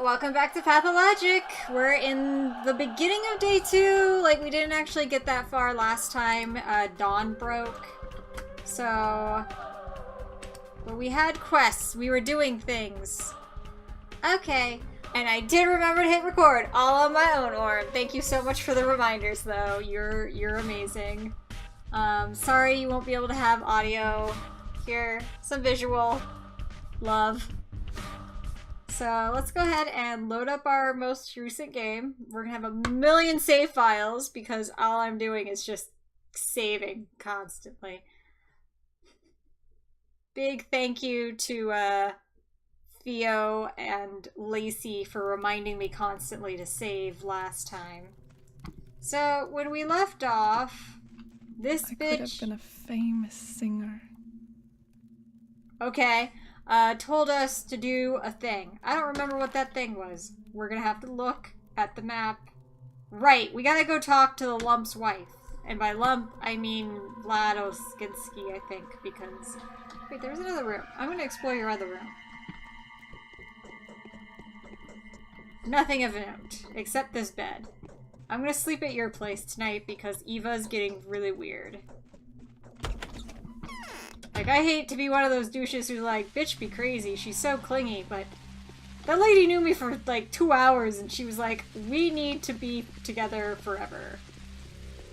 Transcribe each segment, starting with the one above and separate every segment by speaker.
Speaker 1: welcome back to Pathologic. We're in the beginning of day 2. Like, we didn't actually get that far last time. Dawn broke. So... but we had quests. We were doing things. Okay. And I did remember to hit record all on my own, Orm. Thank you so much for the reminders, though. You're amazing. Sorry you won't be able to have audio here. Some visual. Love. So let's go ahead and load up our most recent game. We're gonna have a million save files because all I'm doing is just saving constantly. Big thank you to Theo and Lacey for reminding me constantly to save last time. So when we left off, this bitch...
Speaker 2: I could have been a famous singer.
Speaker 1: Okay. Told us to do a thing. I don't remember what that thing was. We're gonna have to look at the map. Right, we gotta go talk to the Lump's wife. And by Lump, I mean Vladoskinski, I think, because... wait, there's another room. I'm gonna explore your other room. Nothing of note, except this bed. I'm gonna sleep at your place tonight because Eva's getting really weird. Like, I hate to be one of those douches who's like, bitch be crazy, she's so clingy, but that lady knew me for like 2 hours and she was like, we need to be together forever.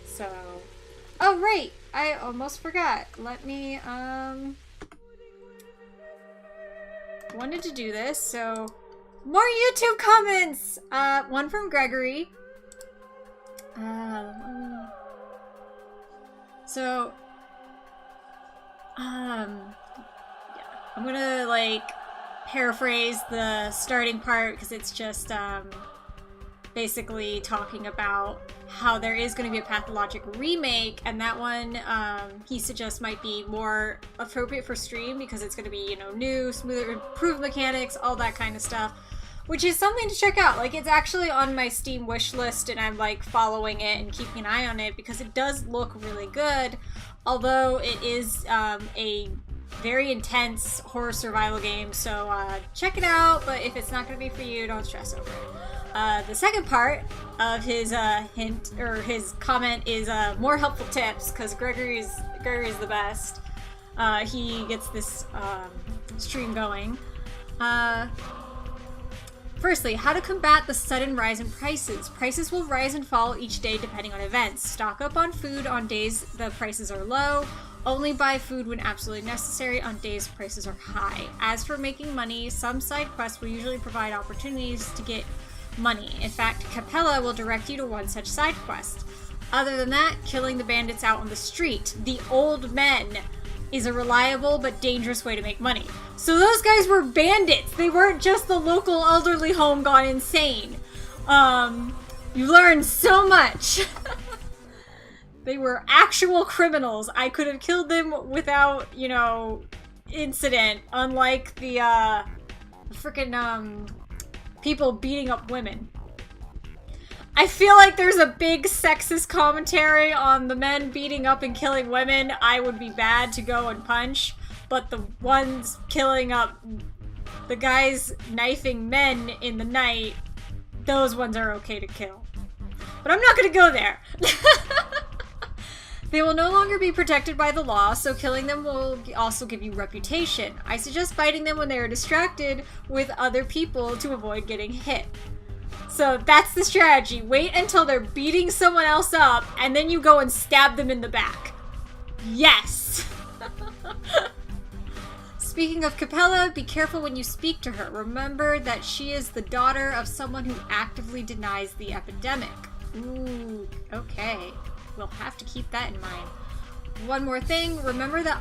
Speaker 1: So... oh, right! I almost forgot. Let me, wanted to do this, so... more YouTube comments! One from Gregory. So... yeah, I'm gonna, like, paraphrase the starting part because it's just, basically talking about how there is going to be a Pathologic remake, and that one, he suggests might be more appropriate for stream because it's going to be, you know, new, smoother, improved mechanics, all that kind of stuff, which is something to check out. Like, it's actually on my Steam wish list, and I'm, like, following it and keeping an eye on it because it does look really good. Although it is a very intense horror survival game, so check it out, but if it's not going to be for you, don't stress over it. The second part of his hint, or his comment, is more helpful tips, because Gregory's the best. He gets this stream going. Firstly, how to combat the sudden rise in prices. Prices will rise and fall each day depending on events. Stock up on food on days the prices are low. Only buy food when absolutely necessary on days prices are high. As for making money, some side quests will usually provide opportunities to get money. In fact, Capella will direct you to one such side quest. Other than that, killing the bandits out on the street, the old men, is a reliable but dangerous way to make money. So those guys were bandits. They weren't just the local elderly home gone insane. You learn so much. They were actual criminals. I could have killed them without, you know, incident, unlike the frickin' people beating up women. I feel like there's a big sexist commentary on the men beating up and killing women. I would be bad to go and punch, but the ones killing up, the guys knifing men in the night, those ones are okay to kill. But I'm not gonna go there. They will no longer be protected by the law, so killing them will also give you reputation. I suggest fighting them when they are distracted with other people to avoid getting hit. So that's the strategy. Wait until they're beating someone else up, and then you go and stab them in the back. Yes! Speaking of Capella, be careful when you speak to her. Remember that she is the daughter of someone who actively denies the epidemic. Ooh, okay. We'll have to keep that in mind. One more thing, remember that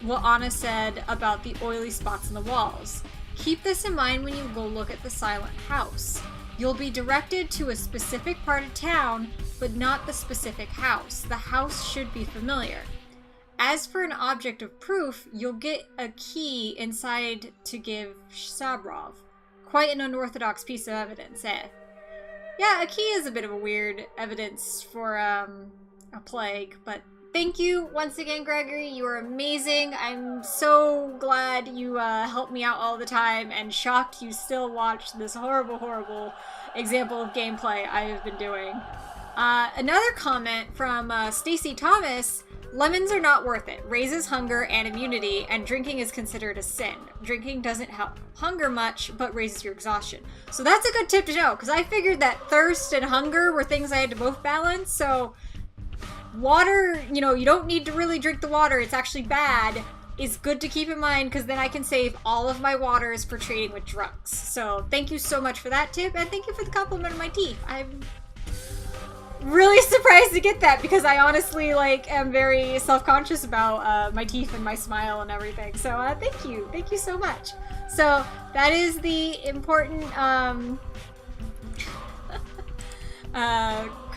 Speaker 1: what Anna said about the oily spots in the walls. Keep this in mind when you go look at the silent house. You'll be directed to a specific part of town, but not the specific house. The house should be familiar. As for an object of proof, you'll get a key inside to give Sabrov. Quite an unorthodox piece of evidence, eh? Yeah, a key is a bit of a weird evidence for a plague, but thank you once again, Gregory. You are amazing. I'm so glad you help me out all the time, and shocked you still watch this horrible, horrible example of gameplay I have been doing. Another comment from Stacy Thomas. Lemons are not worth it. Raises hunger and immunity, and drinking is considered a sin. Drinking doesn't help hunger much, but raises your exhaustion. So that's a good tip to know, because I figured that thirst and hunger were things I had to both balance, so water, you know, you don't need to really drink the water, it's actually bad, is good to keep in mind, because then I can save all of my waters for trading with drunks. So thank you so much for that tip, and thank you for the compliment of my teeth. I'm really surprised to get that, because I honestly, like, am very self-conscious about my teeth and my smile and everything. So thank you so much. So that is the important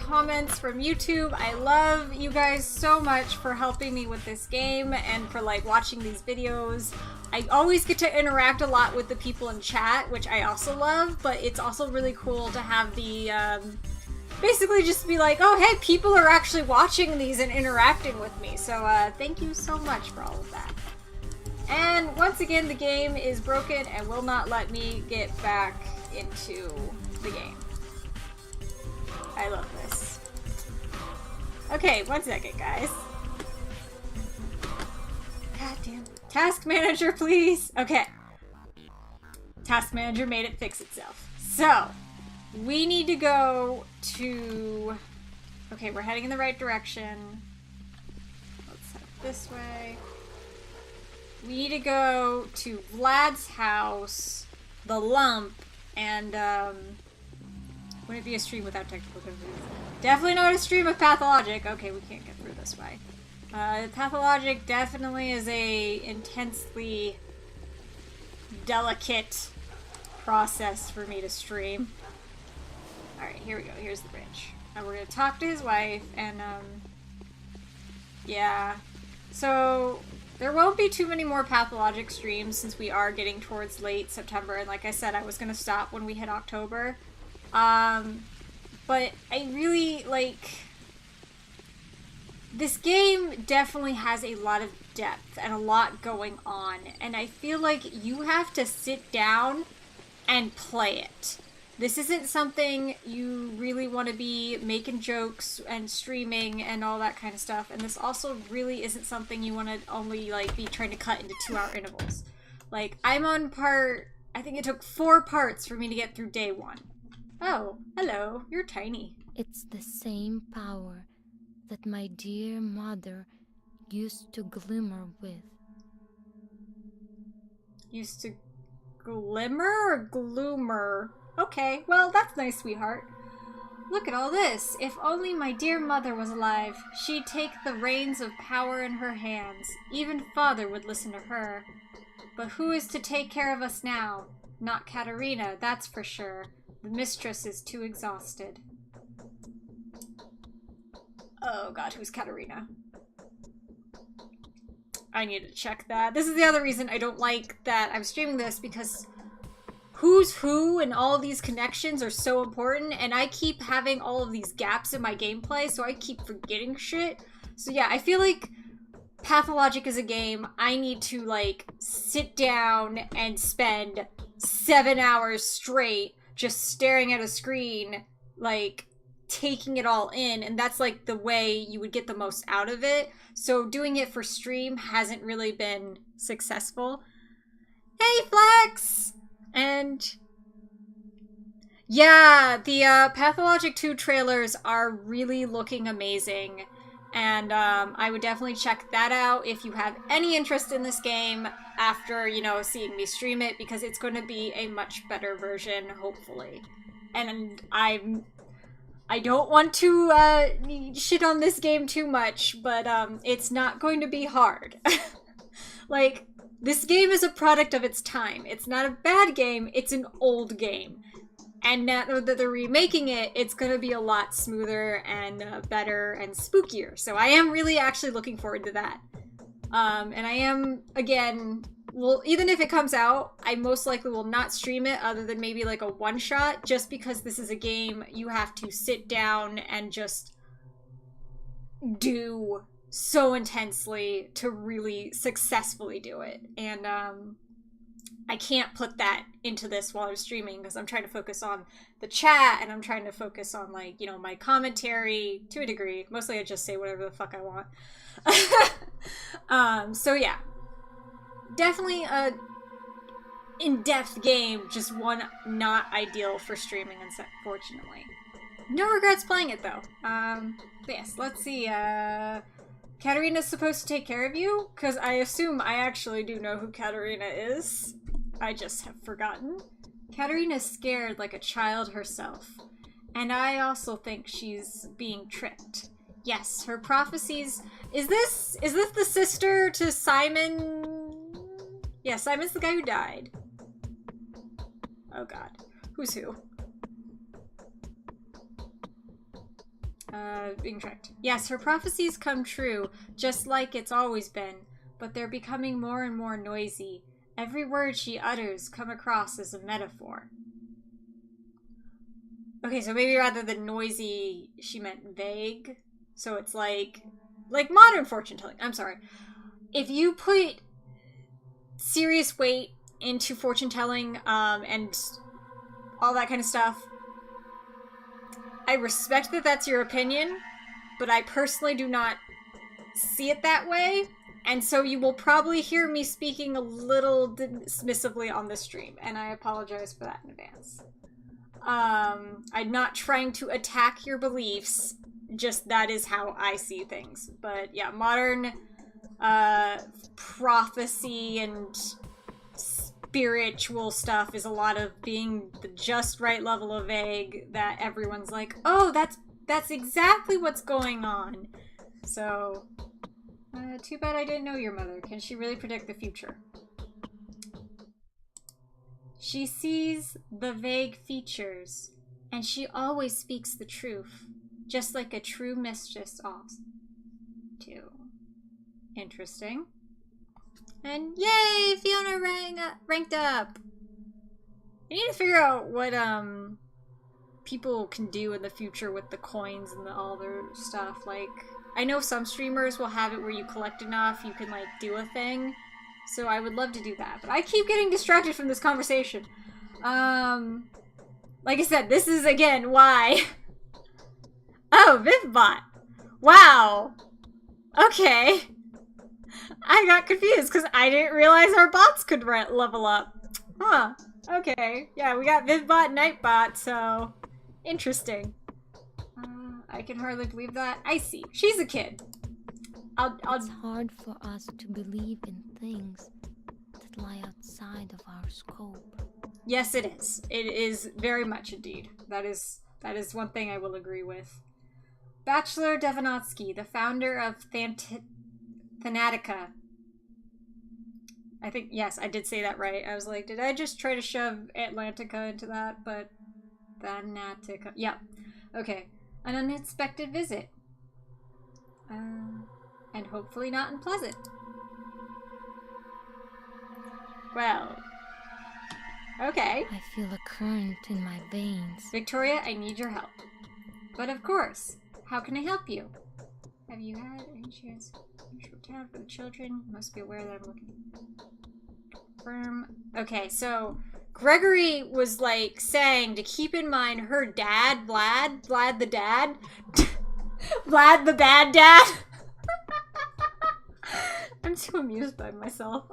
Speaker 1: comments from YouTube. I love you guys so much for helping me with this game and for like watching these videos. I always get to interact a lot with the people in chat, which I also love, but it's also really cool to have the basically just be like, oh hey, people are actually watching these and interacting with me. So thank you so much for all of that. And once again, the game is broken and will not let me get back into the game. I love this. Okay, 1 second, guys. God damn. Task manager, please. Okay. Task manager made it fix itself. So, we need to go to... Okay, we're heading in the right direction. Let's head this way. We need to go to Vlad's house, the lump, and, wouldn't it be a stream without technical difficulties? Definitely not a stream of Pathologic. Okay, we can't get through this way. Pathologic definitely is a intensely delicate process for me to stream. Alright, here we go. Here's the bridge. And we're gonna talk to his wife, and, yeah. So, there won't be too many more Pathologic streams since we are getting towards late September, and like I said, I was gonna stop when we hit October. But I really, like, this game definitely has a lot of depth and a lot going on, and I feel like you have to sit down and play it. This isn't something you really want to be making jokes and streaming and all that kind of stuff, and this also really isn't something you want to only, like, be trying to cut into 2-hour intervals. Like, I'm on part, I think it took 4 parts for me to get through day 1. Oh, hello, you're tiny.
Speaker 3: It's the same power that my dear mother used to glimmer with.
Speaker 1: Used to glimmer or gloomer? Okay, well, that's nice, sweetheart. Look at all this. If only my dear mother was alive, she'd take the reins of power in her hands. Even father would listen to her. But who is to take care of us now? Not Katerina, that's for sure. The mistress is too exhausted. Oh god, who's Katerina? I need to check that. This is the other reason I don't like that I'm streaming this, because who's who and all of these connections are so important, and I keep having all of these gaps in my gameplay, so I keep forgetting shit. So yeah, I feel like Pathologic is a game I need to, like, sit down and spend 7 hours straight just staring at a screen, like, taking it all in, and that's, like, the way you would get the most out of it. So doing it for stream hasn't really been successful. Hey, Flex! And yeah, the Pathologic 2 trailers are really looking amazing, and I would definitely check that out if you have any interest in this game after, you know, seeing me stream it, because it's going to be a much better version, hopefully. And I don't want to shit on this game too much, but it's not going to be hard. Like, this game is a product of its time. It's not a bad game, it's an old game. And now that they're remaking it, it's going to be a lot smoother and better and spookier. So I am really actually looking forward to that. And I am, again, well, even if it comes out, I most likely will not stream it other than maybe like a one-shot, just because this is a game you have to sit down and just do so intensely to really successfully do it. And I can't put that into this while I'm streaming because I'm trying to focus on the chat and I'm trying to focus on, like, you know, my commentary to a degree. Mostly I just say whatever the fuck I want. So yeah. Definitely a in-depth game, just one not ideal for streaming, unfortunately. No regrets playing it, though. But yes, let's see. Katarina's supposed to take care of you? Because I assume I actually do know who Katarina is. I just have forgotten. Katarina's scared like a child herself. And I also think she's being tricked. Yes, her prophecies... Is this the sister to Simon? Yeah, Simon's the guy who died. Oh god. Who's who? Being tricked. Yes, her prophecies come true, just like it's always been, but they're becoming more and more noisy. Every word she utters come across as a metaphor. Okay, so maybe rather than noisy, she meant vague. So it's like modern fortune telling. I'm sorry. If you put serious weight into fortune telling, and all that kind of stuff, I respect that that's your opinion, but I personally do not see it that way, and so you will probably hear me speaking a little dismissively on the stream, and I apologize for that in advance. I'm not trying to attack your beliefs, just that is how I see things. But yeah, modern prophecy and spiritual stuff is a lot of being the just right level of vague that everyone's like, oh, that's exactly what's going on. So, too bad I didn't know your mother. Can she really predict the future? She sees the vague features, and she always speaks the truth, just like a true mistress ought to. Interesting. And yay, Fiona ranked up. I need to figure out what people can do in the future with the coins and all their stuff. Like, I know some streamers will have it where you collect enough, you can like do a thing. So I would love to do that, but I keep getting distracted from this conversation. Like I said, this is again why. Oh, VivBot. Wow. Okay. I got confused because I didn't realize our bots could level up. Huh. Okay. Yeah, we got VivBot, Nightbot, so interesting. I can hardly believe that. I see. She's a kid.
Speaker 3: It's hard for us to believe in things that lie outside of our scope.
Speaker 1: Yes, it is. It is very much indeed. That is one thing I will agree with. Bachelor Devanotsky, the founder of Thanatica. I think, yes, I did say that right. I was like, did I just try to shove Atlantica into that? But Thanatica. Yeah. Okay. An unexpected visit. And hopefully not unpleasant. Well. Okay.
Speaker 3: I feel a current in my veins.
Speaker 1: Victoria, I need your help. But of course. How can I help you? Have you had any chance to town for the children? You must be aware that I'm looking. Confirm. Okay, so Gregory was like saying to keep in mind her dad, Vlad the dad. Vlad the bad dad. I'm too amused by myself.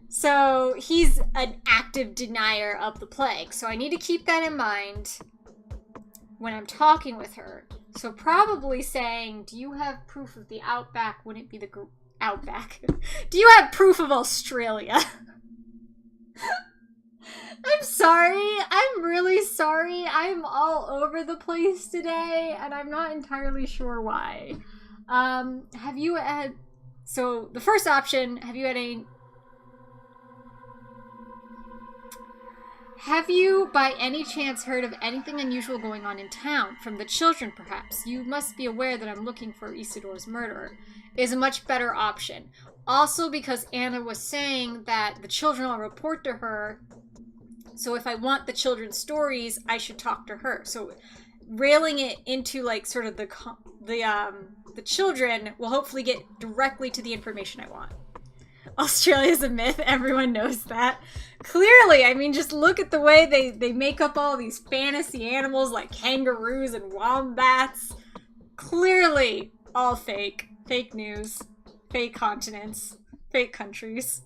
Speaker 1: So he's an active denier of the plague. So I need to keep that in mind when I'm talking with her. So probably saying, do you have proof of the Outback? Wouldn't be the Outback. Do you have proof of Australia? I'm sorry. I'm really sorry. I'm all over the place today, and I'm not entirely sure why. Have you had... So, the first option, have you had any... Have you, by any chance, heard of anything unusual going on in town? From the children, perhaps. You must be aware that I'm looking for Isidore's murderer. Is a much better option. Also because Anna was saying that the children will report to her, so if I want the children's stories, I should talk to her. So railing it into, like, sort of the the children will hopefully get directly to the information I want. Australia's a myth. Everyone knows that. Clearly, I mean, just look at the way they make up all these fantasy animals like kangaroos and wombats. Clearly, all fake. Fake news. Fake continents. Fake countries.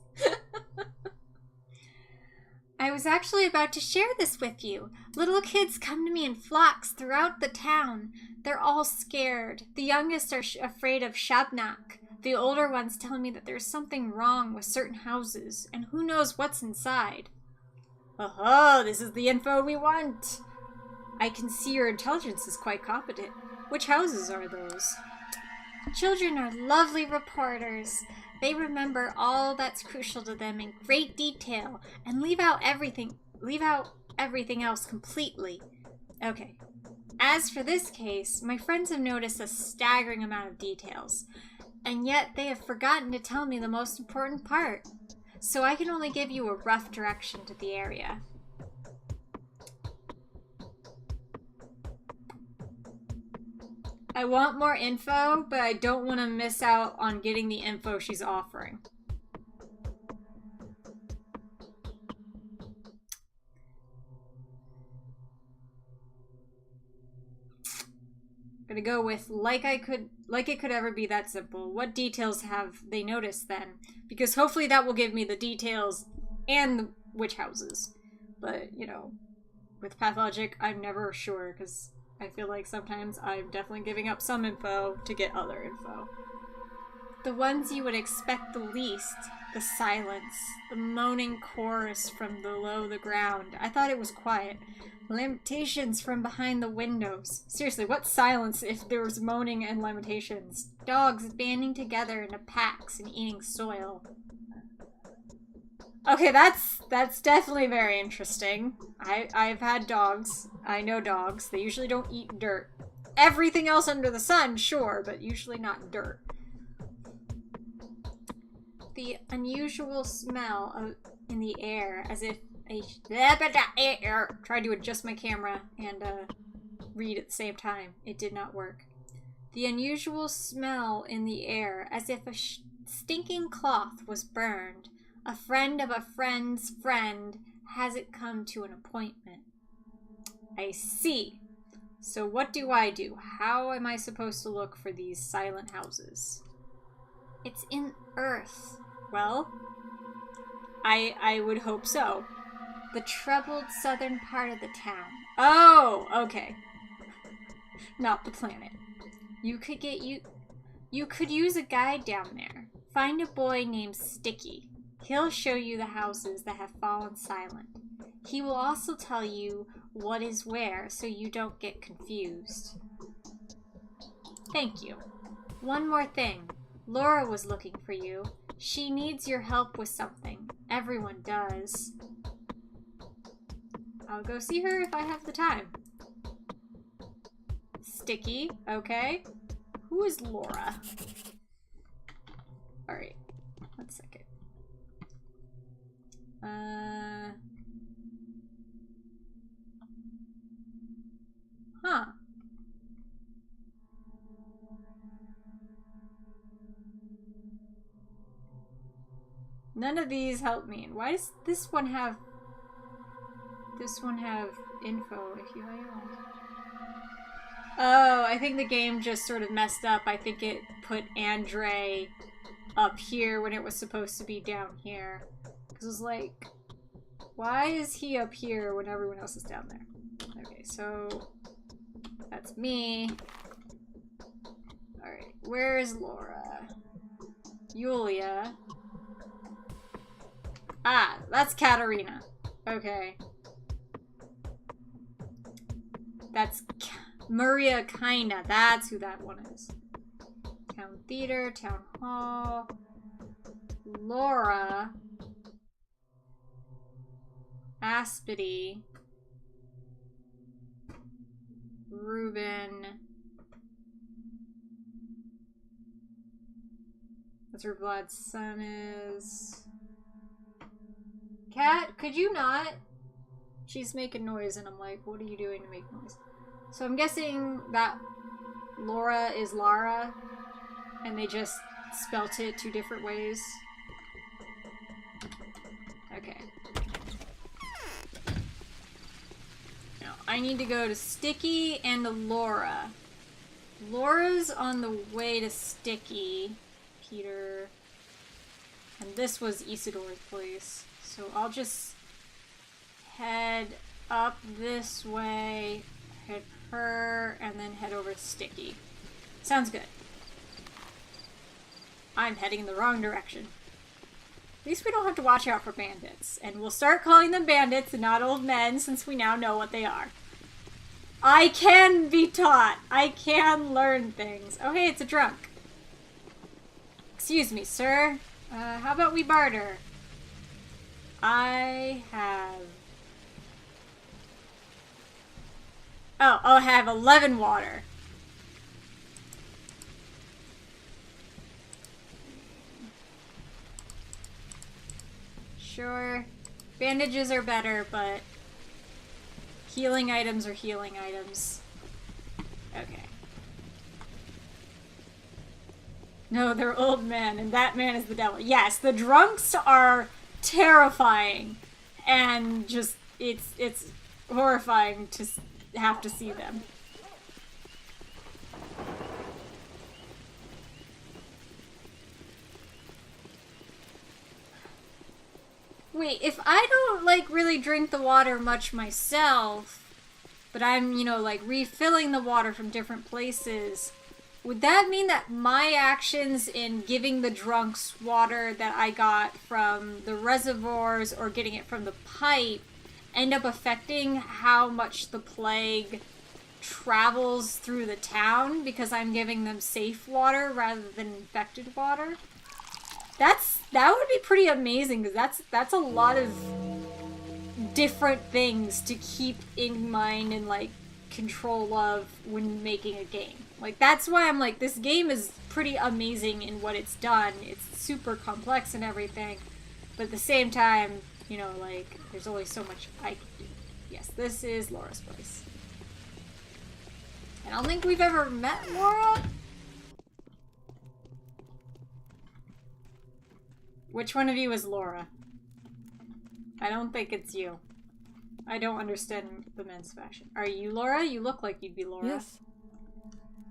Speaker 1: I was actually about to share this with you. Little kids come to me in flocks throughout the town. They're all scared. The youngest are afraid of Shabnak. The older ones tell me that there's something wrong with certain houses, and who knows what's inside. Oh, this is the info we want. I can see your intelligence is quite competent. Which houses are those? Children are lovely reporters. They remember all that's crucial to them in great detail and leave out everything else completely. Okay. As for this case, my friends have noticed a staggering amount of details, and yet they have forgotten to tell me the most important part. So I can only give you a rough direction to the area. I want more info, but I don't want to miss out on getting the info she's offering. Gonna go with like it could ever be that simple. What details have they noticed then? Because hopefully that will give me the details and the witch houses. But, you know, with Pathologic, I'm never sure because I feel like sometimes I'm definitely giving up some info to get other info. The ones you would expect the least. The silence. The moaning chorus from below the ground. I thought it was quiet. Lamentations from behind the windows. Seriously, what silence if there was moaning and lamentations? Dogs banding together into packs and eating soil. Okay, that's definitely very interesting. I've had dogs. I know dogs. They usually don't eat dirt. Everything else under the sun, sure, but usually not dirt. The unusual smell in the air, as if I tried to adjust my camera and read at the same time. It did not work. The unusual smell in the air, as if a stinking cloth was burned. A friend of a friend's friend hasn't come to an appointment. I see. So what do I do? How am I supposed to look for these silent houses? It's in Earth. Well, I would hope so. The troubled southern part of the town. Oh, okay. Not the planet. You could use a guide down there. Find a boy named Sticky. He'll show you the houses that have fallen silent. He will also tell you what is where so you don't get confused. Thank you. One more thing. Laura was looking for you. She needs your help with something. Everyone does. I'll go see her if I have the time. Sticky, okay. Who is Laura? Alright, 1 second. Huh. None of these help me. Why does this one have info if you Oh, I think the game just sort of messed up. I think it put Andre up here when it was supposed to be down here. Because it was like, why is he up here when everyone else is down there? Okay, so that's me. Alright, where is Laura? Yulia. Ah, that's Katarina. Okay. That's Maria Kinda. That's who that one is. Town Theater, Town Hall. Laura. Aspity. Ruben. That's her blood son is. Cat, could you not? She's making noise and I'm like, what are you doing to make noise? So I'm guessing that Laura is Lara and they just spelt it 2 different ways. Okay. Now, I need to go to Sticky and to Laura. Laura's on the way to Sticky. Peter. And this was Isidore's place. So I'll just head up this way, hit her, and then head over to Sticky. Sounds good. I'm heading in the wrong direction. At least we don't have to watch out for bandits. And we'll start calling them bandits and not old men since we now know what they are. I can be taught. I can learn things. Oh, hey, it's a drunk. Excuse me, sir. How about we barter? I have... Oh, I have 11 water. Sure. Bandages are better, but healing items are healing items. Okay. No, they're old men, and that man is the devil. Yes, the drunks are terrifying, and just, it's horrifying to have to see them. Wait, if I don't, like, really drink the water much myself, but I'm, you know, like, refilling the water from different places, would that mean that my actions in giving the drunks water that I got from the reservoirs or getting it from the pipe end up affecting how much the plague travels through the town because I'm giving them safe water rather than infected water? That would be pretty amazing, because that's a lot of different things to keep in mind and, like, control of when making a game. Like, that's why I'm like, this game is pretty amazing in what it's done. It's super complex and everything, but at the same time, you know, like, there's only so much I can do. Yes, this is Laura's place. I don't think we've ever met Laura. Which one of you is Laura? I don't think it's you. I don't understand the men's fashion. Are you Laura? You look like you'd be Laura.
Speaker 2: Yes.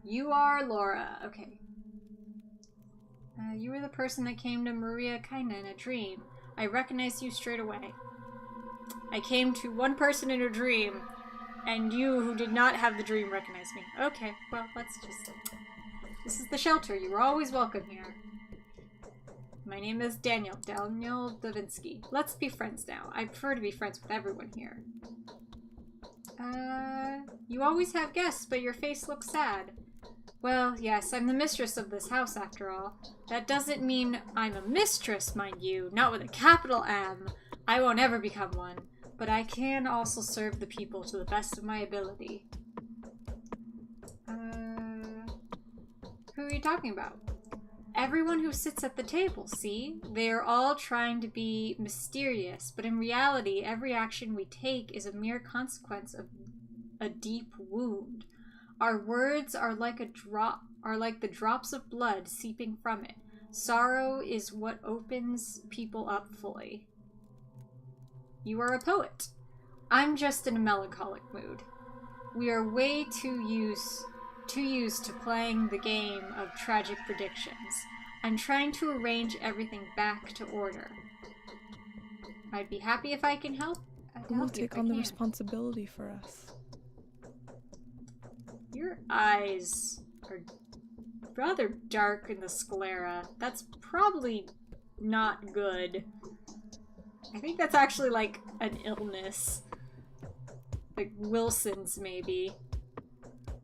Speaker 1: You are Laura. Okay. You were the person that came to Maria kinda in a dream. I recognized you straight away. I came to one person in a dream, and you who did not have the dream recognized me. Okay, well, let's just... This is the shelter. You are always welcome here. My name is Daniel Davinsky. Let's be friends now. I prefer to be friends with everyone here. You always have guests, but your face looks sad. Well, yes, I'm the mistress of this house, after all. That doesn't mean I'm a mistress, mind you, not with a capital M. I won't ever become one, but I can also serve the people to the best of my ability. Who are you talking about? Everyone who sits at the table, see? They are all trying to be mysterious, but in reality, every action we take is a mere consequence of a deep wound. Our words are like the drops of blood seeping from it. Sorrow is what opens people up fully. You are a poet. I'm just in a melancholic mood. We are way too used to playing the game of tragic predictions. I'm trying to arrange everything back to order. I'd be happy if I can help.
Speaker 2: Who will take on the responsibility for us?
Speaker 1: Your eyes are rather dark in the sclera. That's probably not good. I think that's actually like an illness. Like Wilson's, maybe.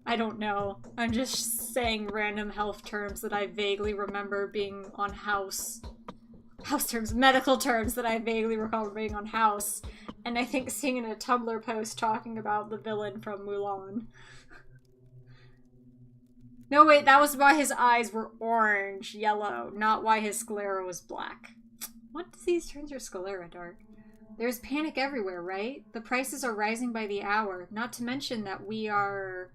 Speaker 1: I don't know. I'm just saying random health terms that I vaguely remember being on house terms, medical terms that I vaguely recall being on House, and I think seeing in a Tumblr post talking about the villain from Mulan. No, wait, that was why his eyes were orange, yellow, not why his sclera was black. What disease turns your sclera dark? There's panic everywhere, right? The prices are rising by the hour, not to mention that we are...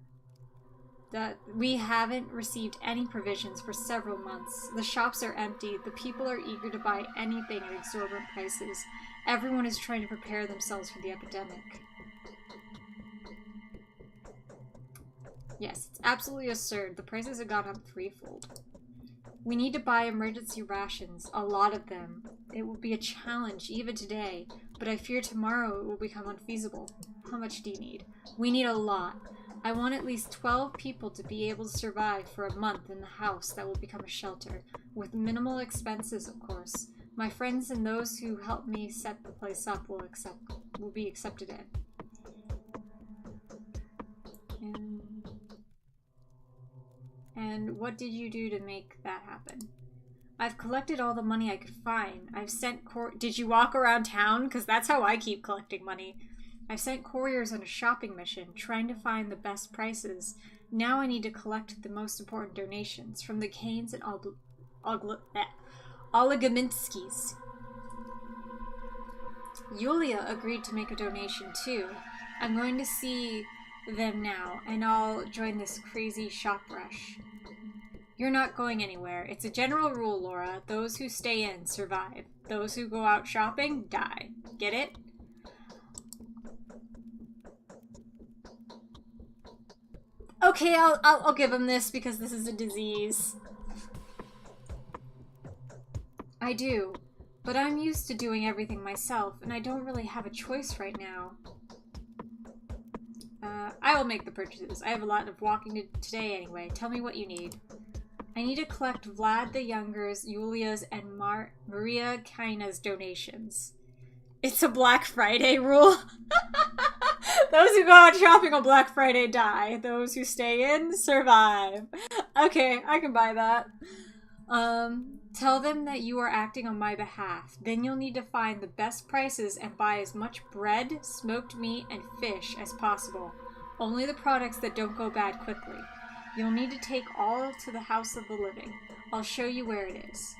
Speaker 1: That we haven't received any provisions for several months. The shops are empty. The people are eager to buy anything at exorbitant prices. Everyone is trying to prepare themselves for the epidemic. Yes, it's absolutely absurd. The prices have gone up threefold. We need to buy emergency rations, a lot of them. It will be a challenge even today, but I fear tomorrow it will become unfeasible. How much do you need? We need a lot. I want at least 12 people to be able to survive for a month in the house that will become a shelter, with minimal expenses, of course. My friends and those who help me set the place up will be accepted in. And what did you do to make that happen? I've collected all the money I could find. I've sent Did you walk around town? Because that's how I keep collecting money. I've sent couriers on a shopping mission, trying to find the best prices. Now I need to collect the most important donations from the Canes and Oligominskis. Yulia agreed to make a donation too. I'm going to see them now, and I'll join this crazy shop rush. You're not going anywhere. It's a general rule, Laura. Those who stay in survive. Those who go out shopping die. Get it? Okay, I'll give him this because this is a disease. I do, but I'm used to doing everything myself, and I don't really have a choice right now. I will make the purchases. I have a lot of walking today anyway. Tell me what you need. I need to collect Vlad the Younger's, Yulia's, and Maria Kaina's donations. It's a Black Friday rule. Those who go out shopping on Black Friday die. Those who stay in survive. Okay, I can buy that. Tell them that you are acting on my behalf. Then you'll need to find the best prices and buy as much bread, smoked meat, and fish as possible. Only the products that don't go bad quickly. You'll need to take all to the House of the Living. I'll show you where it is.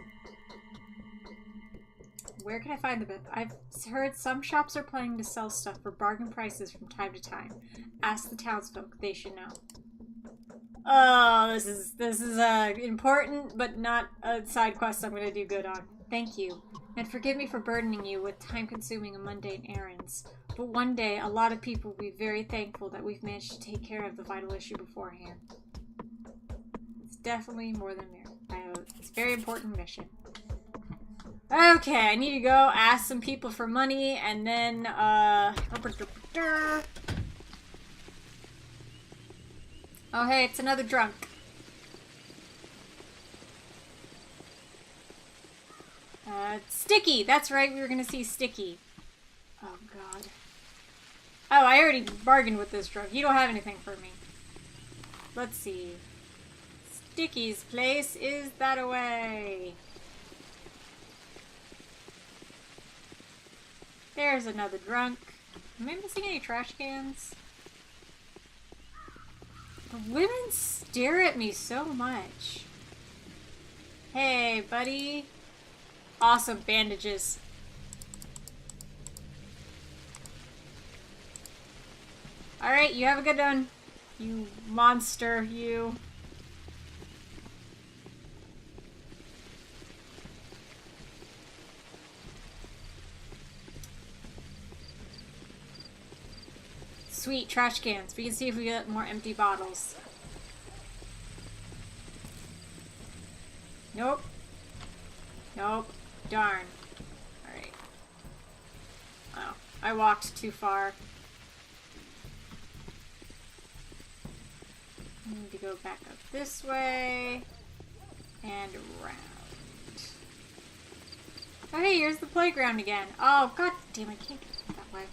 Speaker 1: Where can I find the best? I've heard some shops are planning to sell stuff for bargain prices from time to time. Ask the townsfolk. They should know. Oh, this is important, but not a side quest I'm going to do good on. Thank you. And forgive me for burdening you with time-consuming and mundane errands. But one day, a lot of people will be very thankful that we've managed to take care of the vital issue beforehand. It's definitely more than mere. It's a very important mission. Okay, I need to go ask some people for money, and then, oh, hey, it's another drunk. Sticky! That's right, we were gonna see Sticky. Oh, God. Oh, I already bargained with this drunk. You don't have anything for me. Let's see. Sticky's place is that away. There's another drunk. Am I missing any trash cans? The women stare at me so much. Hey, buddy. Awesome bandages. Alright, you have a good one. You monster, you. Sweet, trash cans. We can see if we get more empty bottles. Nope. Nope. Darn. Alright. Oh, I walked too far. I need to go back up this way. And around. Oh, hey, here's the playground again. Oh, god damn, I can't get that way.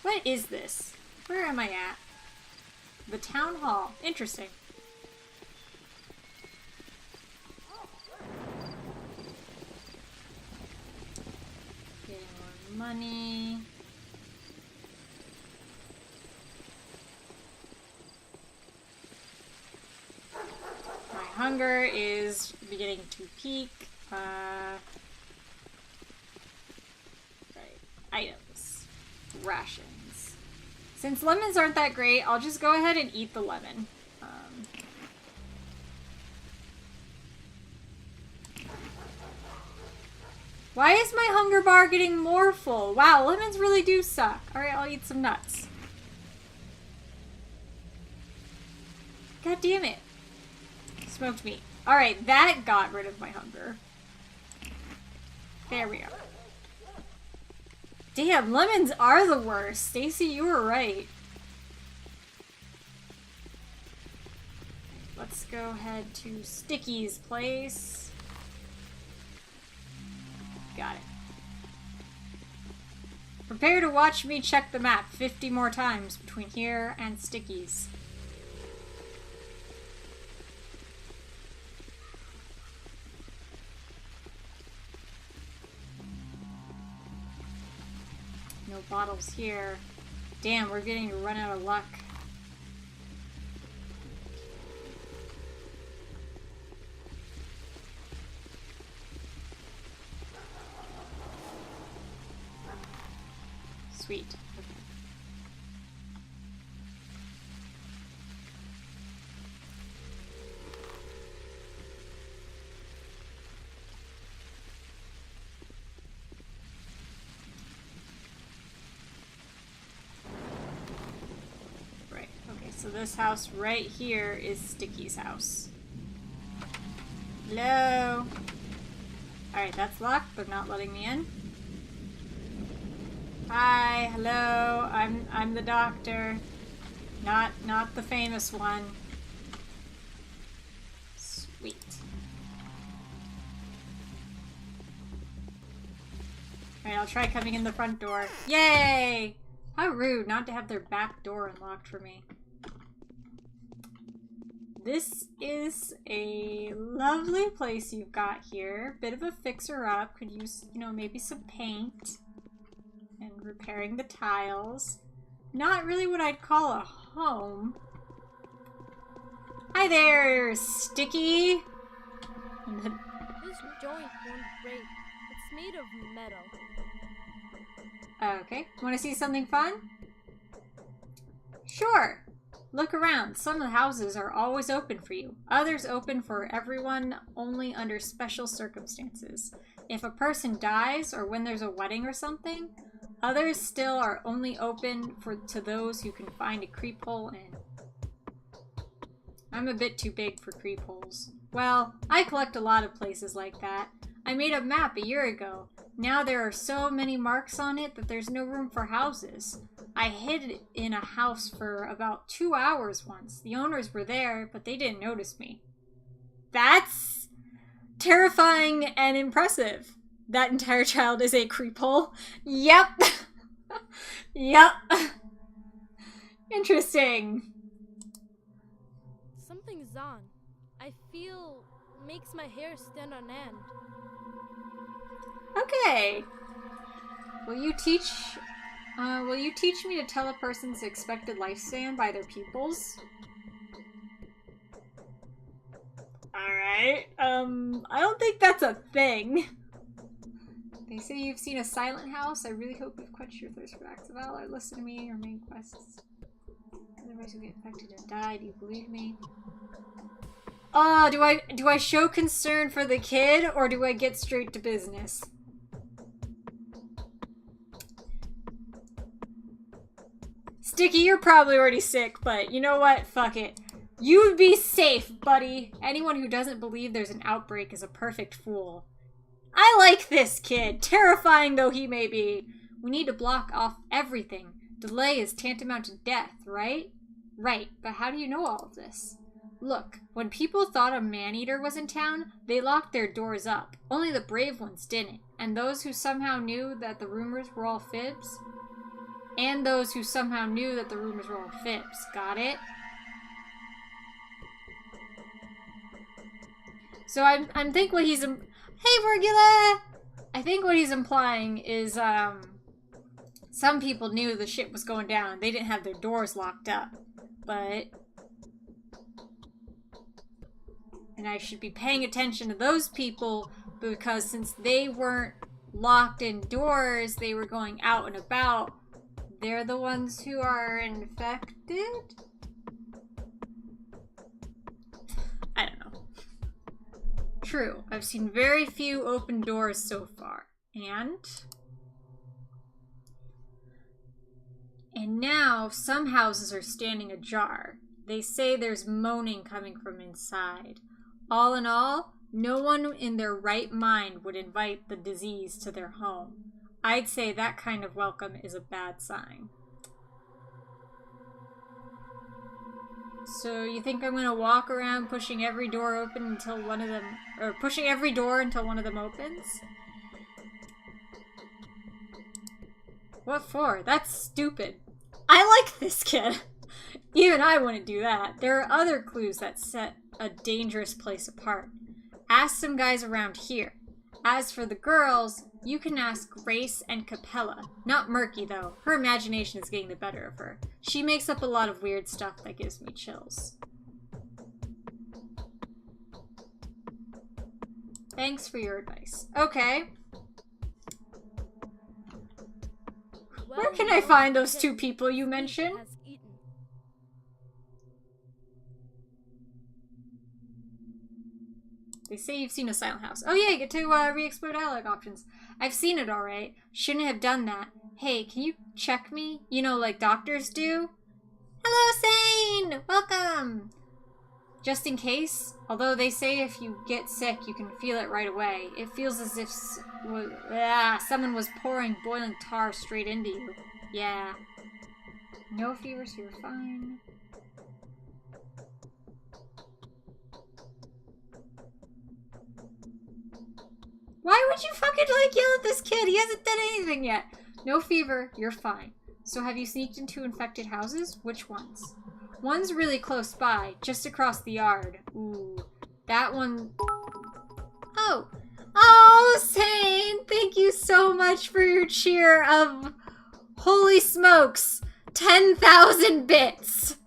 Speaker 1: What is this? Where am I at? The town hall. Interesting. Getting more money. My hunger is beginning to peak. Right. Items. Rations. Since lemons aren't that great, I'll just go ahead and eat the lemon. Why is my hunger bar getting more full? Wow, lemons really do suck. Alright, I'll eat some nuts. God damn it. Smoked meat. Alright, that got rid of my hunger. There we go. Damn, lemons are the worst. Stacy, you were right. Let's go ahead to Sticky's place. Got it. Prepare to watch me check the map 50 more times between here and Sticky's. No bottles here. Damn, we're getting to run out of luck. Sweet. Okay. Right. Okay, so this house right here is Sticky's house. Hello? Alright, that's locked. They're not letting me in. Hi, hello, I'm the doctor. Not the famous one. Sweet. Alright, I'll try coming in the front door. Yay! How rude not to have their back door unlocked for me. This is a lovely place you've got here. Bit of a fixer-up. Could use, you know, maybe some paint. And repairing the tiles. Not really what I'd call a home. Hi there, Sticky!
Speaker 4: This joint won't break. It's made of metal.
Speaker 1: Okay, want to see something fun? Sure! Look around. Some of the houses are always open for you. Others open for everyone only under special circumstances. If a person dies or when there's a wedding or something, others still are only open to those who can find a creep hole in. I'm a bit too big for creep holes. Well, I collect a lot of places like that. I made a map a year ago. Now there are so many marks on it that there's no room for houses. I hid in a house for about 2 hours once. The owners were there, but they didn't notice me. That's terrifying and impressive. That entire child is a creep hole. Yep. Yep. Interesting.
Speaker 4: Something's on. I feel makes my hair stand on end.
Speaker 1: Okay. Will you teach me to tell a person's expected lifespan by their pupils? Alright. I don't think that's a thing. They say you've seen a silent house. I really hope you've quenched your thirst for acts of valor. Listen to me, your main quests. Otherwise you'll get infected and die. Do you believe me? Do I show concern for the kid, or do I get straight to business? Sticky, you're probably already sick, but you know what? Fuck it. You'd be safe, buddy. Anyone who doesn't believe there's an outbreak is a perfect fool. I like this kid, terrifying though he may be. We need to block off everything. Delay is tantamount to death, right? Right, but how do you know all of this? Look, when people thought a man-eater was in town, they locked their doors up. Only the brave ones didn't. And those who somehow knew that the rumors were all fibs? And those who somehow knew that the rumors were all fibs. Got it? So I think what he's... Hey, Virgula! I think what he's implying is, some people knew the shit was going down. They didn't have their doors locked up. But... And I should be paying attention to those people, because since they weren't locked indoors, they were going out and about, They're the ones who are infected? I don't know. True, I've seen very few open doors so far. And now some houses are standing ajar. They say there's moaning coming from inside. All in all, no one in their right mind would invite the disease to their home. I'd say that kind of welcome is a bad sign. So you think I'm gonna walk around pushing every door open until one of them, or pushing every door until one of them opens? What for? That's stupid. I like this kid. Even I wouldn't do that. There are other clues that set a dangerous place apart. Ask some guys around here. As for the girls, you can ask Grace and Capella. Not Murky, though. Her imagination is getting the better of her. She makes up a lot of weird stuff that gives me chills. Thanks for your advice. Okay. Where can I find those two people you mentioned? They say you've seen a silent house. Oh yeah, you get to re-explore dialogue options. I've seen it alright. Shouldn't have done that. Hey, can you check me? You know, like doctors do? Hello, Sane! Welcome! Just in case, although they say if you get sick, you can feel it right away. It feels as if someone was pouring boiling tar straight into you. Yeah. No fever, so you're fine. Why would you fucking, like, yell at this kid? He hasn't done anything yet. No fever, you're fine. So have you sneaked into infected houses? Which ones? One's really close by, just across the yard. Ooh, that one... Oh! Oh, Sane! Thank you so much for your cheer of... Holy smokes! 10,000 bits!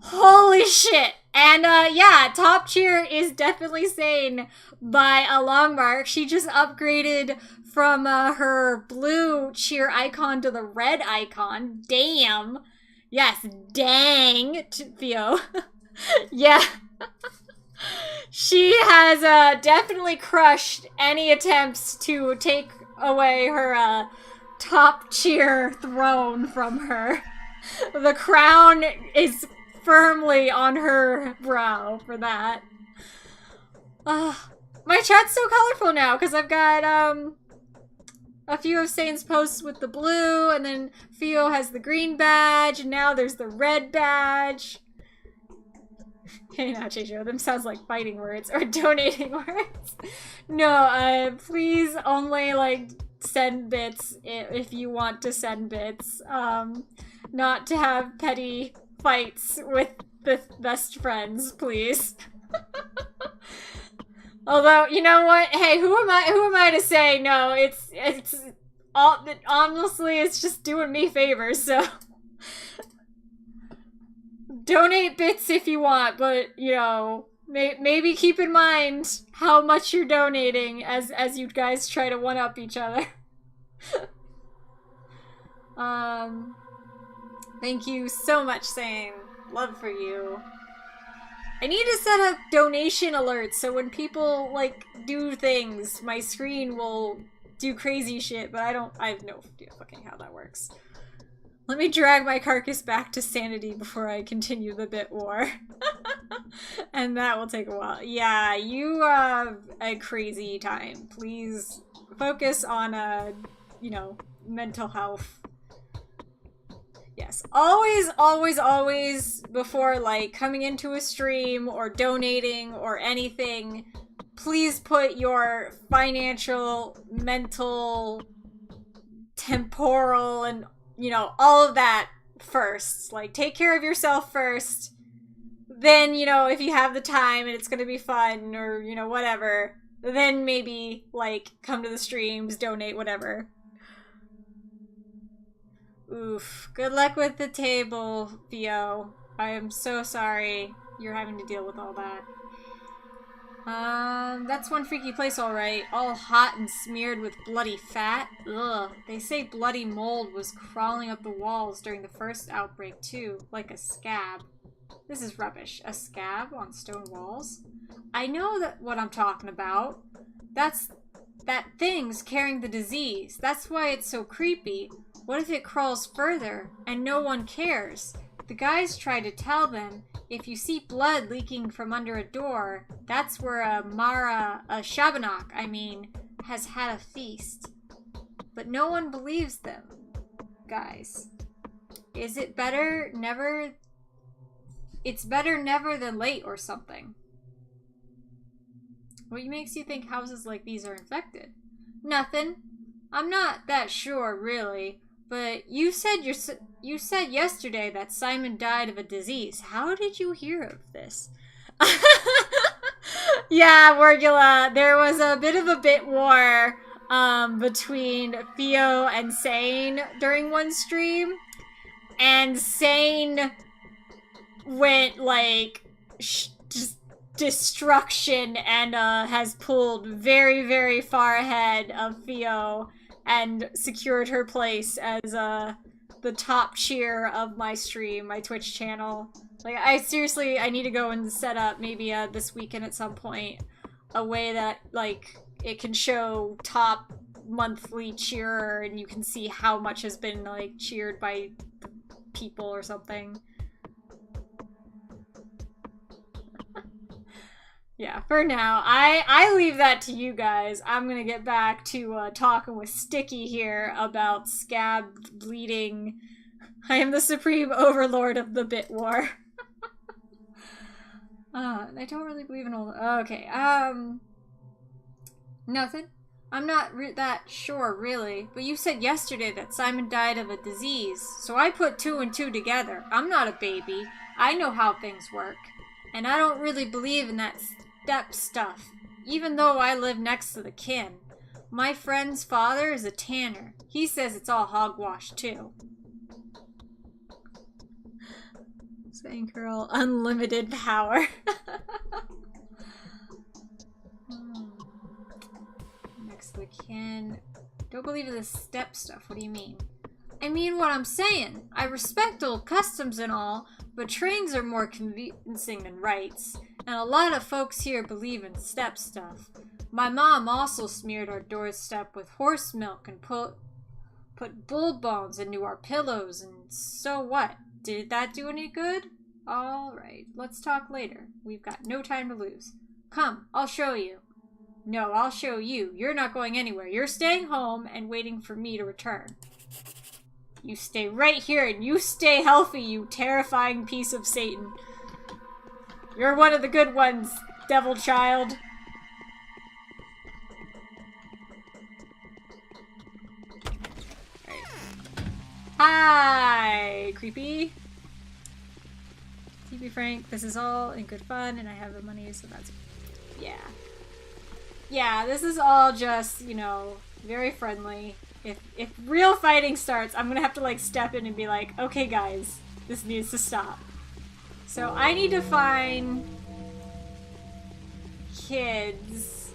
Speaker 1: Holy shit! And, yeah, top cheer is definitely Sane by a long mark. She just upgraded from, her blue cheer icon to the red icon. Damn! Yes, dang, Theo. Yeah. She has, definitely crushed any attempts to take away her, top cheer throne from her. The crown is firmly on her brow for that. My chat's so colorful now because I've got a few of Sane's posts with the blue, and then Theo has the green badge, and now there's the red badge. Hey now, Chicho, them sounds like fighting words or donating words. No, please only like send bits if you want to send bits. Not to have petty fights with the best friends, please. Although, you know what? Hey, who am I to say no? It's all, honestly, it's just doing me favors, so donate bits if you want, but you know, maybe keep in mind how much you're donating as you guys try to one up each other. Thank you so much, Sane. Love for you. I need to set up donation alerts so when people, like, do things, my screen will do crazy shit, but I have no idea fucking how that works. Let me drag my carcass back to sanity before I continue the bit war. And that will take a while. Yeah, you have a crazy time. Please focus on, you know, mental health. Yes, always, always, always, before, like, coming into a stream or donating or anything, please put your financial, mental, temporal, and, you know, all of that first. Like, take care of yourself first. Then, you know, if you have the time and it's gonna be fun or, you know, whatever, then maybe, like, come to the streams, donate, whatever. Oof. Good luck with the table, Theo. I am so sorry you're having to deal with all that. That's one freaky place, alright. All hot and smeared with bloody fat. Ugh. They say bloody mold was crawling up the walls during the first outbreak, too. Like a scab. This is rubbish. A scab on stone walls? I know what I'm talking about. That thing's carrying the disease. That's why it's so creepy. What if it crawls further and no one cares? The guys try to tell them, if you see blood leaking from under a door, that's where a Shabanok, has had a feast. But no one believes them, guys. Is it better never? It's better never than late or something. What makes you think houses like these are infected? Nothing. I'm not that sure, really. But you said yesterday that Simon died of a disease. How did you hear of this? Yeah, Morgula, there was a bit of a bit war between Theo and Sane during one stream. And Sane went like just destruction and has pulled very, very far ahead of Theo and secured her place as the top cheer of my stream, my Twitch channel. Like, I need to go and set up maybe this weekend at some point a way that like it can show top monthly cheerer and you can see how much has been like cheered by people or something. Yeah, for now, I leave that to you guys. I'm gonna get back to talking with Sticky here about scab bleeding. I am the supreme overlord of the bit war. I don't really believe in all. Okay, nothing. I'm not that sure, really. But you said yesterday that Simon died of a disease, so I put 2 and 2 together. I'm not a baby. I know how things work, and I don't really believe in that step stuff, even though I live next to the kin. My friend's father is a tanner. He says it's all hogwash, too. Saying girl, unlimited power. Next to the kin. Don't believe in the step stuff. What do you mean? I mean what I'm saying. I respect old customs and all, but trains are more convincing than rites. And a lot of folks here believe in step stuff. My mom also smeared our doorstep with horse milk and put bull bones into our pillows, and so what? Did that do any good? Alright, let's talk later. We've got no time to lose. Come, I'll show you. No, I'll show you. You're not going anywhere. You're staying home and waiting for me to return. You stay right here and you stay healthy, you terrifying piece of Satan. You're one of the good ones, devil child. Right. Hi, creepy. To be frank, this is all in good fun and I have the money, so that's... Yeah. Yeah, this is all just, you know, very friendly. If real fighting starts, I'm gonna have to, like, step in and be like, okay, guys, this needs to stop. So I need to find kids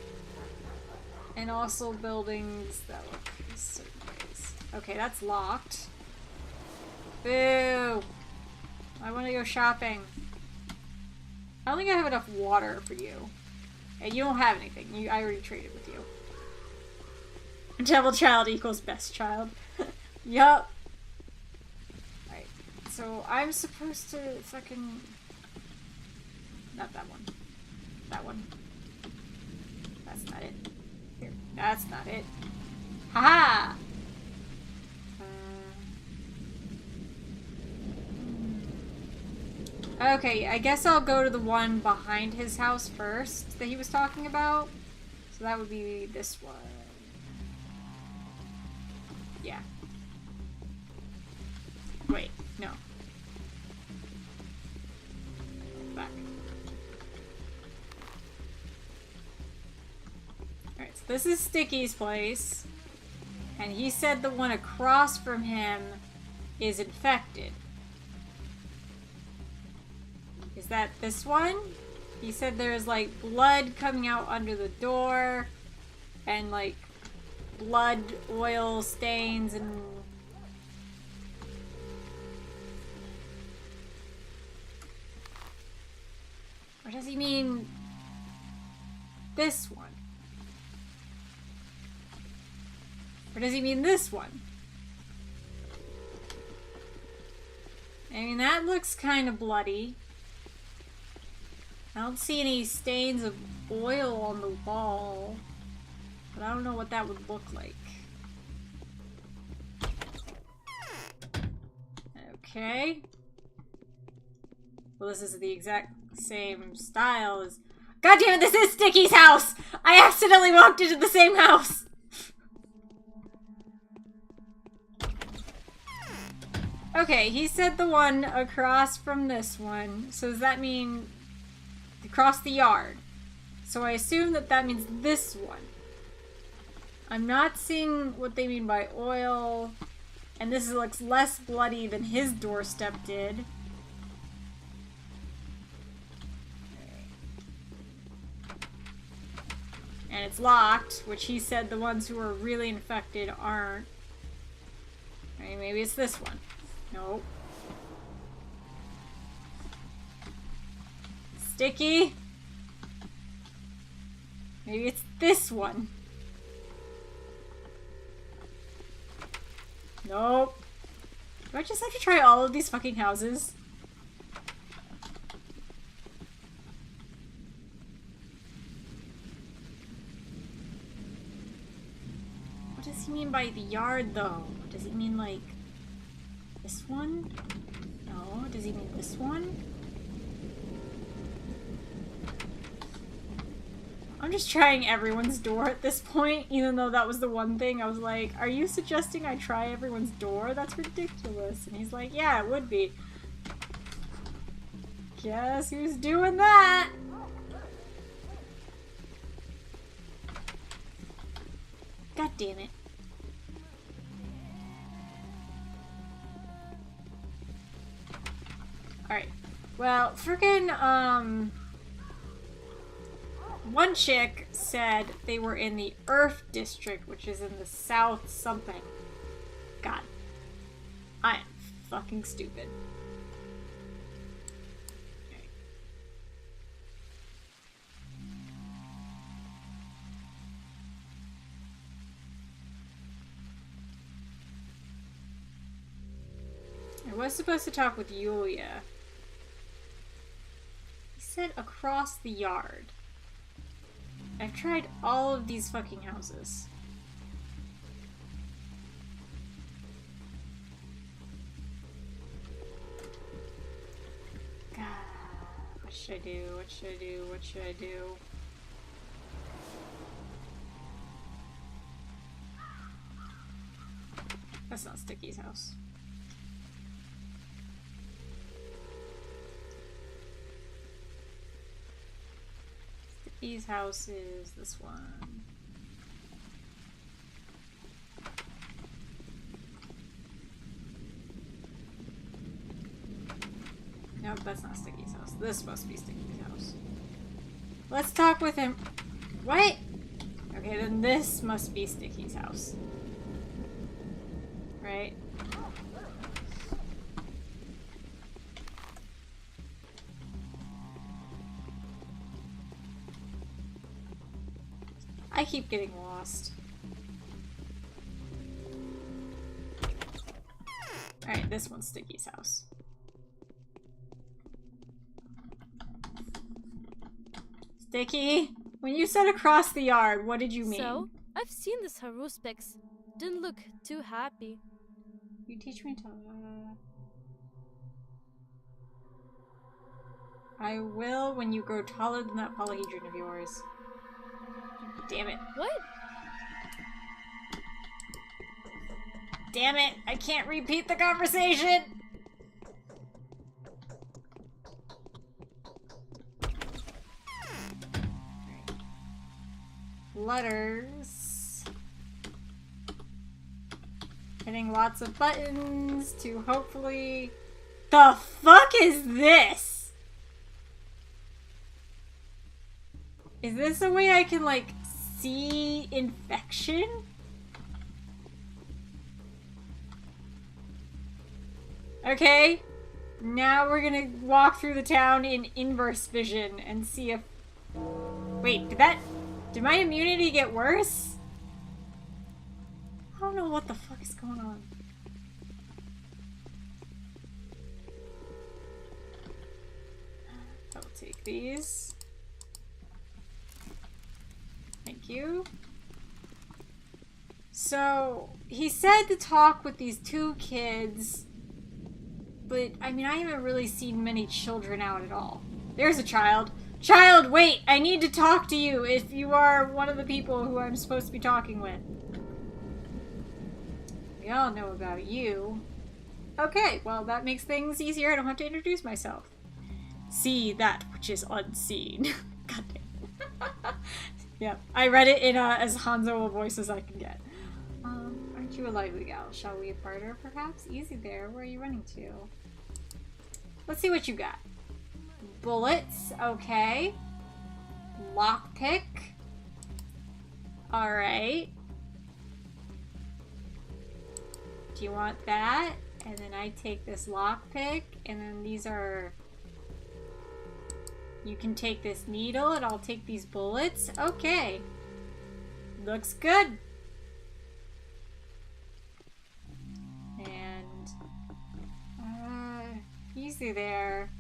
Speaker 1: and also buildings that look certain ways. Okay, that's locked. Boo! I want to go shopping. I don't think I have enough water for you. And you don't have anything. I already traded with you. Devil child equals best child. Yup. Alright. So I'm supposed to fucking... Not that one. That one. That's not it. Here. That's not it. Haha! Okay, I guess I'll go to the one behind his house first that he was talking about. So that would be this one. Yeah. Wait, no. Back. Alright, so this is Sticky's place. And he said the one across from him is infected. Is that this one? He said there's like blood coming out under the door and like blood oil stains and or does he mean this one? Or does he mean this one? I mean, that looks kind of bloody. I don't see any stains of oil on the wall, but I don't know what that would look like. Okay. Well, this is the exact same style as... God damn it, this is Sticky's house! I accidentally walked into the same house! Okay, he said the one across from this one. So does that mean across the yard? So I assume that that means this one. I'm not seeing what they mean by oil. And this looks less bloody than his doorstep did. And it's locked, which he said the ones who are really infected aren't. Okay, maybe it's this one. Nope. Sticky? Maybe it's this one. Nope. Do I just have to try all of these fucking houses? What does he mean by the yard, though? Does he mean, like, this one? No. Does he mean this one? I'm just trying everyone's door at this point, even though that was the one thing I was like, are you suggesting I try everyone's door? That's ridiculous. And he's like, yeah, it would be. Guess who's doing that? God damn it. Alright. Well, freaking, one chick said they were in the Earth District, which is in the South something. God. I am fucking stupid. Okay. I was supposed to talk with Yulia. He said across the yard. I've tried all of these fucking houses. God, what should I do? What should I do? What should I do? That's not Sticky's house. Sticky's house is this one. Nope, that's not Sticky's house. This must be Sticky's house. Let's talk with him. What? Okay, then this must be Sticky's house. Right? I keep getting lost. Alright, this one's Sticky's house. Sticky, when you said across the yard, what did you mean?
Speaker 4: So, I've seen this Haruspix. Didn't look too happy.
Speaker 1: You teach me to... I will when you grow taller than that polyhedron of yours. Damn it.
Speaker 4: What?
Speaker 1: Damn it, I can't repeat the conversation! Letters. Hitting lots of buttons to hopefully... The fuck is this? Is this a way I can, like, see infection? Okay. Now we're gonna walk through the town in inverse vision and see if... Wait, did my immunity get worse? I don't know what the fuck is going on. I'll take these. Thank you. So, he said to talk with these two kids, but, I mean, I haven't really seen many children out at all. There's a child. Child, wait! I need to talk to you if you are one of the people who I'm supposed to be talking with. We all know about you. Okay, well, that makes things easier. I don't have to introduce myself. See that which is unseen. God damn. Yeah, I read it in as Hanzo a voice as I can get. Aren't you a lively gal? Shall we barter, perhaps? Easy there. Where are you running to? Let's see what you got. Bullets. Okay. Lockpick. Alright. Do you want that? And then I take this lockpick, and then these are... You can take this needle, and I'll take these bullets. Okay. Looks good. And... easy there.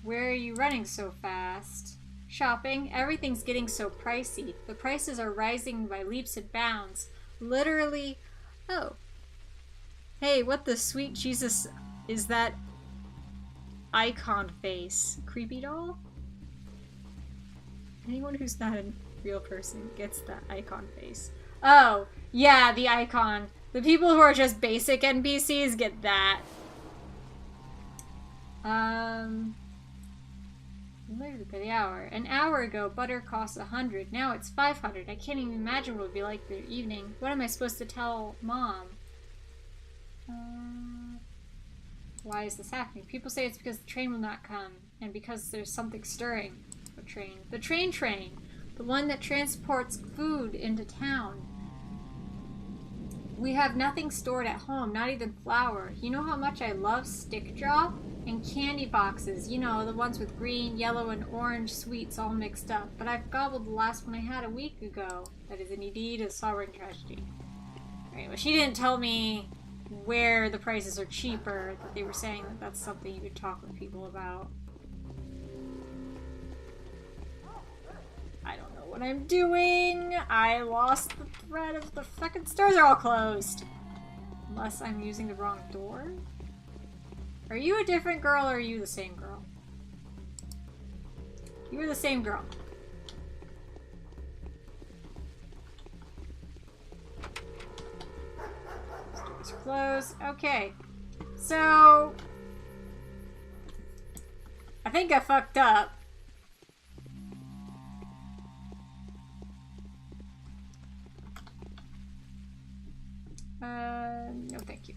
Speaker 1: Where are you running so fast? Shopping? Everything's getting so pricey. The prices are rising by leaps and bounds. Literally... Oh. Hey, what the sweet Jesus is that icon face? Creepy doll? Anyone who's not a real person gets that icon face. Oh, yeah, the icon. The people who are just basic NPCs get that. Literally by the hour. An hour ago, butter cost 100. Now it's 500. I can't even imagine what it would be like the evening. What am I supposed to tell Mom? Why is this happening? People say it's because the train will not come, and because there's something stirring. What train? The train! The one that transports food into town. We have nothing stored at home, not even flour. You know how much I love stick jaw? And candy boxes, you know, the ones with green, yellow, and orange sweets all mixed up. But I've gobbled the last one I had a week ago. That is indeed a sorrowing tragedy. Alright, well, she didn't tell me where the prices are cheaper, that they were saying that that's something you could talk with people about. I don't know what I'm doing. I lost the thread of the fucking stores are all closed. Unless I'm using the wrong door. Are you a different girl or are you the same girl? You were the same girl. Doors closed. Okay. So I think I fucked up. No thank you.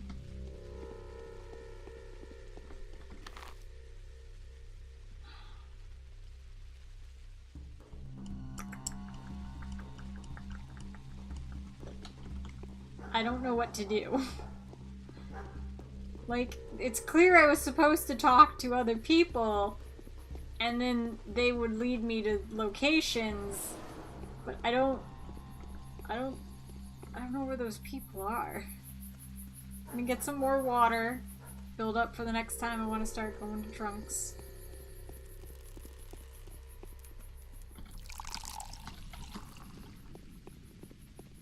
Speaker 1: I don't know what to do. Like, it's clear I was supposed to talk to other people, and then they would lead me to locations, but I don't know where those people are. I'm gonna get some more water, build up for the next time I want to start going to trunks.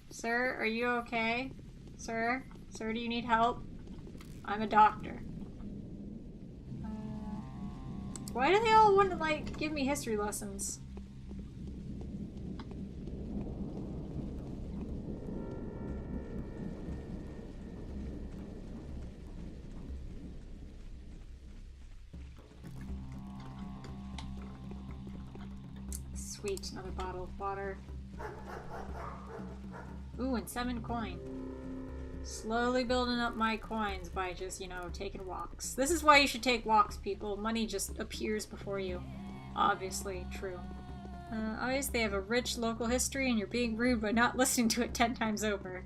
Speaker 1: Sir, are you okay? Sir? Sir, do you need help? I'm a doctor. Why do they all want to, like, give me history lessons? Sweet, another bottle of water. Ooh, and 7 coin. Slowly building up my coins by just, you know, taking walks. This is why you should take walks, people. Money just appears before you. Obviously true. Obviously, they have a rich local history, and you're being rude by not listening to it 10 times over.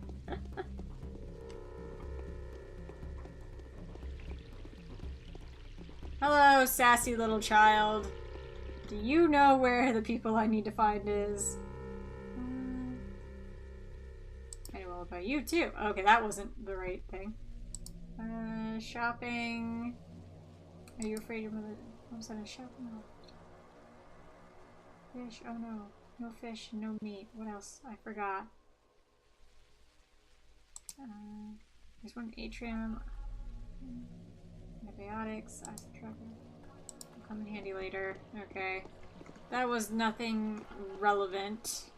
Speaker 1: Hello, sassy little child. Do you know where the people I need to find is? I know all about you, too. Okay, that wasn't the right thing. Shopping. Are you afraid your mother... All of a sudden, shopping? No. Fish, oh no. No fish, no meat. What else? I forgot. There's one atrium. Antibiotics. Acid tracker. Will come in handy later. Okay. That was nothing relevant.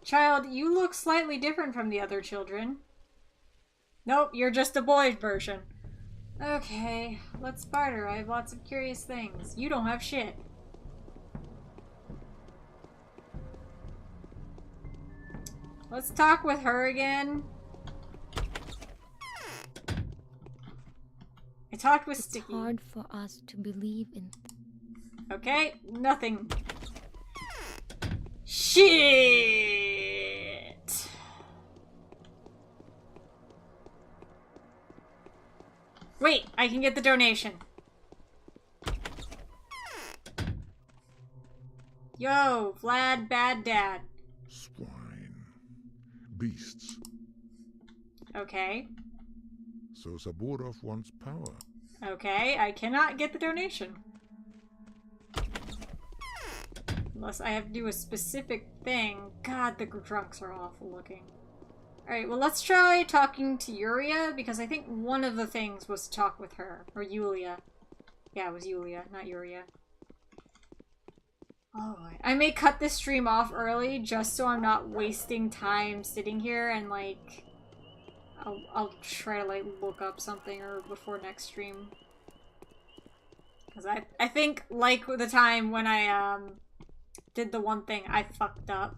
Speaker 1: Child, you look slightly different from the other children. Nope, you're just a boy version. Okay, let's barter. I have lots of curious things. You don't have shit. Let's talk with her again. I talked with Sticky.
Speaker 3: It's hard for us to believe in.
Speaker 1: Okay, nothing. Shit! Wait, I can get the donation. Yo, Vlad, bad dad.
Speaker 5: Swine. Beasts.
Speaker 1: Okay.
Speaker 5: So Saburov wants power.
Speaker 1: Okay, I cannot get the donation. Unless I have to do a specific thing. God, the drunks are awful looking. Alright, well let's try talking to Yuria, because I think one of the things was to talk with her. Or Yulia. Yeah, it was Yulia, not Yuria. Oh, I may cut this stream off early, just so I'm not wasting time sitting here and like... I'll try to like look up something or before next stream. Because I think, like the time when I did the one thing, I fucked up.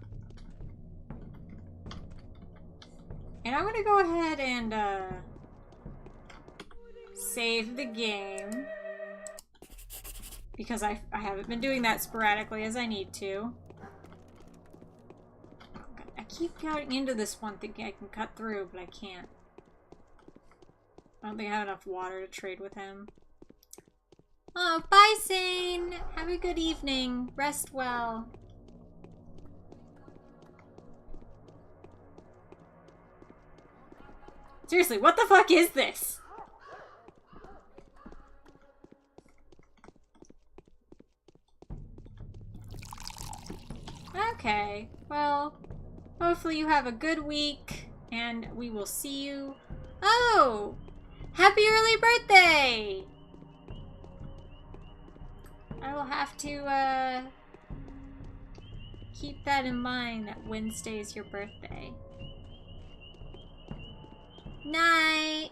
Speaker 1: And I'm gonna go ahead and save the game. Because I haven't been doing that sporadically as I need to. I keep getting into this one thinking I can cut through, but I can't. I don't think I have enough water to trade with him. Oh, bye, Zane! Have a good evening. Rest well. Seriously, what the fuck is this? Okay, well, hopefully you have a good week, and we will see you. Oh! Happy early birthday! I will have to, keep that in mind that Wednesday's your birthday. Night!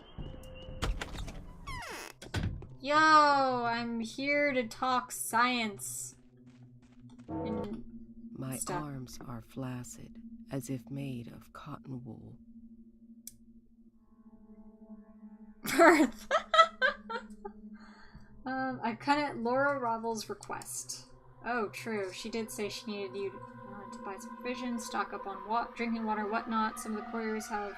Speaker 1: Yo, I'm here to talk science. And
Speaker 6: my
Speaker 1: stuff.
Speaker 6: arms are flaccid, as if made of cotton wool.
Speaker 1: Birth. I cut at Laura Ravel's request. Oh, true. She did say she needed you to buy some provisions, stock up on drinking water, whatnot. Some of the couriers have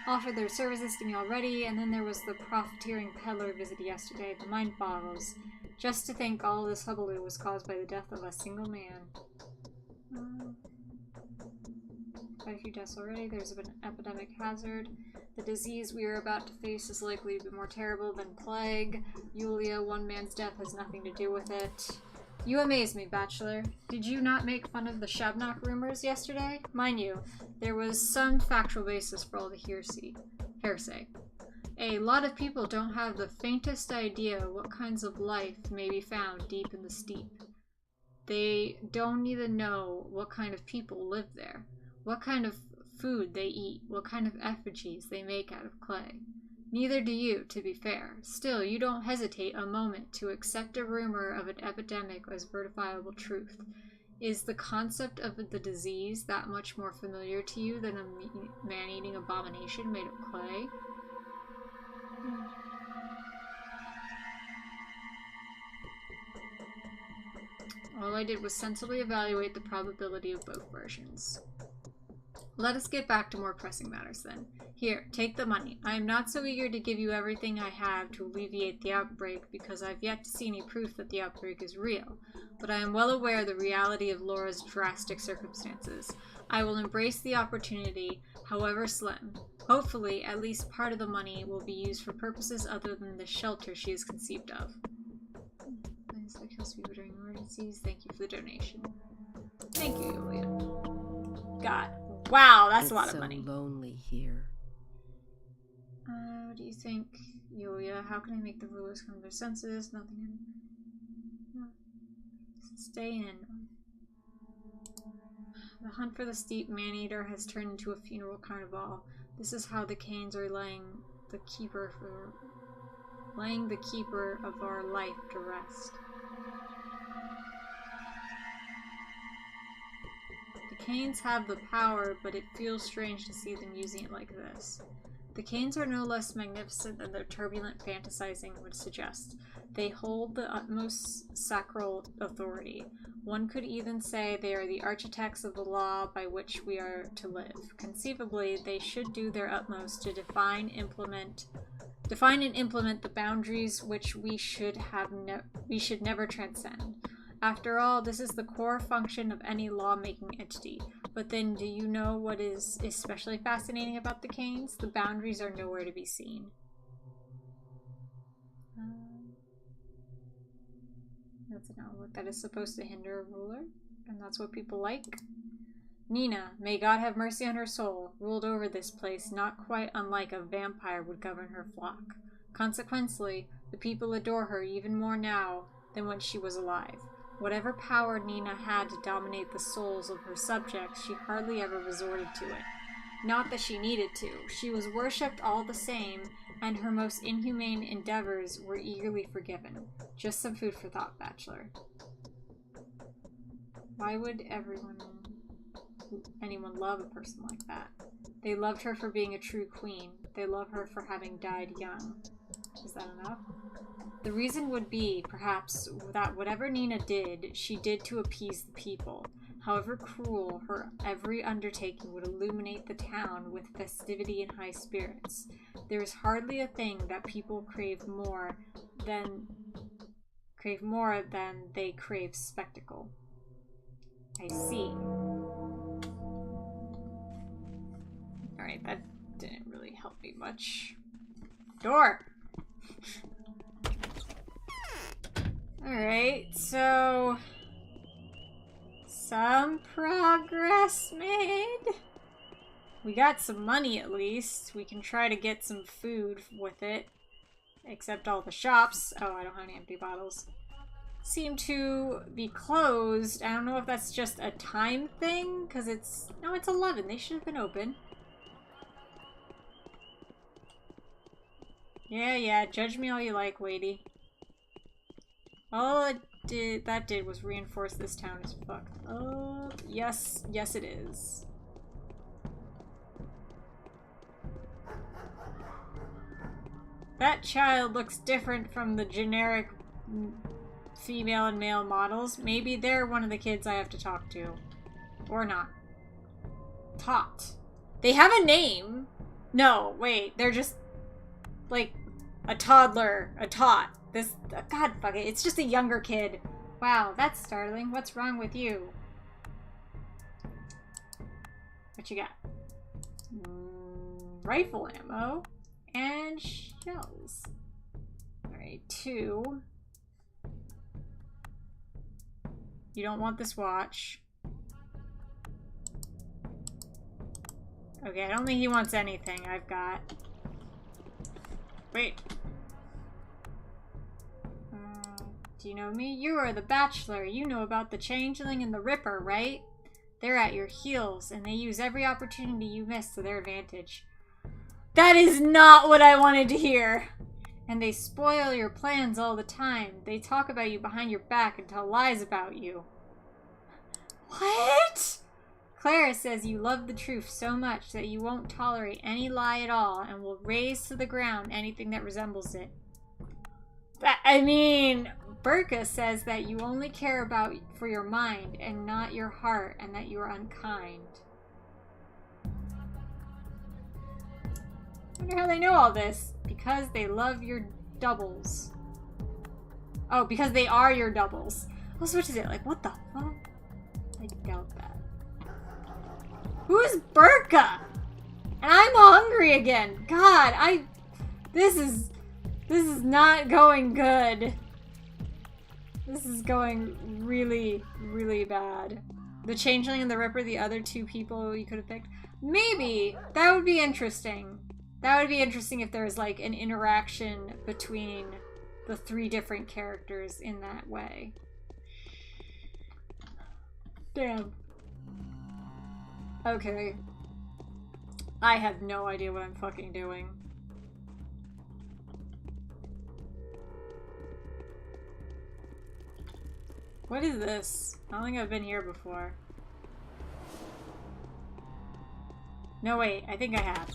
Speaker 1: offered their services to me already, and then there was the profiteering peddler visit yesterday. The mind boggles. Just to think all of this hullabaloo was caused by the death of a single man. Quite a few deaths already. There's been an epidemic hazard. The disease we are about to face is likely to be more terrible than plague. Yulia, one man's death has nothing to do with it. You amaze me, Bachelor. Did you not make fun of the Shabnock rumors yesterday? Mind you, there was some factual basis for all the hearsay. A lot of people don't have the faintest idea what kinds of life may be found deep in the steep. They don't even know what kind of people live there, what kind of food they eat, what kind of effigies they make out of clay. Neither do you, to be fair. Still, you don't hesitate a moment to accept a rumor of an epidemic as verifiable truth. Is the concept of the disease that much more familiar to you than a man-eating abomination made of clay? All I did was sensibly evaluate the probability of both versions. Let us get back to more pressing matters then. Here, take the money. I am not so eager to give you everything I have to alleviate the outbreak because I've yet to see any proof that the outbreak is real, but I am well aware of the reality of Laura's drastic circumstances. I will embrace the opportunity, however slim. Hopefully, at least part of the money will be used for purposes other than the shelter she has conceived of. Plans that kills people during emergencies. Thank you for the donation. Thank you, Yulia. God. Wow, that's a lot of money.
Speaker 6: It's so lonely here.
Speaker 1: What do you think, Yulia? How can I make the rulers come to their senses? Nothing. Stay in. The hunt for the steep man-eater has turned into a funeral carnival. This is how the Canes are laying the keeper of our life to rest. The Canes have the power, but it feels strange to see them using it like this. The Canes are no less magnificent than their turbulent fantasizing would suggest. They hold the utmost sacral authority. One could even say they are the architects of the law by which we are to live. Conceivably, they should do their utmost to define and implement the boundaries which we should never transcend. After all, this is the core function of any law-making entity. But then, do you know what is especially fascinating about the Canes? The boundaries are nowhere to be seen. That's an outlook that is supposed to hinder a ruler, and that's what people like. Nina, may God have mercy on her soul, ruled over this place not quite unlike a vampire would govern her flock. Consequently, the people adore her even more now than when she was alive. Whatever power Nina had to dominate the souls of her subjects, she hardly ever resorted to it. Not that she needed to. She was worshipped all the same, and her most inhumane endeavors were eagerly forgiven. Just some food for thought, Bachelor. Why would anyone love a person like that? They loved her for being a true queen. They love her for having died young. Is that enough? The reason would be, perhaps, that whatever Nina did, she did to appease the people. However cruel, her every undertaking would illuminate the town with festivity and high spirits. There is hardly a thing that people crave more than they crave spectacle. I see. Alright, that didn't really help me much. Door! Alright, so some progress made. We got some money at least. We can try to get some food with it. Except all the shops. Oh, I don't have any empty bottles. Seem to be closed. I don't know if that's just a time thing, because it's... No, it's 11. They should have been open. Yeah, judge me all you like, lady. All that did was reinforce this town is fucked. Oh, yes it is. That child looks different from the generic female and male models. Maybe they're one of the kids I have to talk to. Or not. Tot. They have a name. No, wait, they're just like a toddler, a tot. God fuck it, it's just a younger kid. Wow, that's startling. What's wrong with you? What you got? Rifle ammo and shells. Alright, 2. You don't want this watch. Okay, I don't think he wants anything. I've got... Wait. Do you know me? You are the Bachelor. You know about the Changeling and the Ripper, right? They're at your heels, and they use every opportunity you miss to their advantage. That is not what I wanted to hear! And they spoil your plans all the time. They talk about you behind your back and tell lies about you. What? Clara says you love the truth so much that you won't tolerate any lie at all and will raze to the ground anything that resembles it. I mean, Burka says that you only care about for your mind and not your heart, and that you are unkind. I wonder how they know all this. Because they love your doubles. Oh, because they are your doubles. Well, so what is it? Like, what the fuck? I doubt that. Who is Burka? And I'm hungry again. God, this is not going good. This is going really, really bad. The Changeling and the Ripper, the other two people you could have picked. Maybe. That would be interesting. That would be interesting if there was like an interaction between the three different characters in that way. Damn. Okay. I have no idea what I'm fucking doing. What is this? I don't think I've been here before. No, wait. I think I have.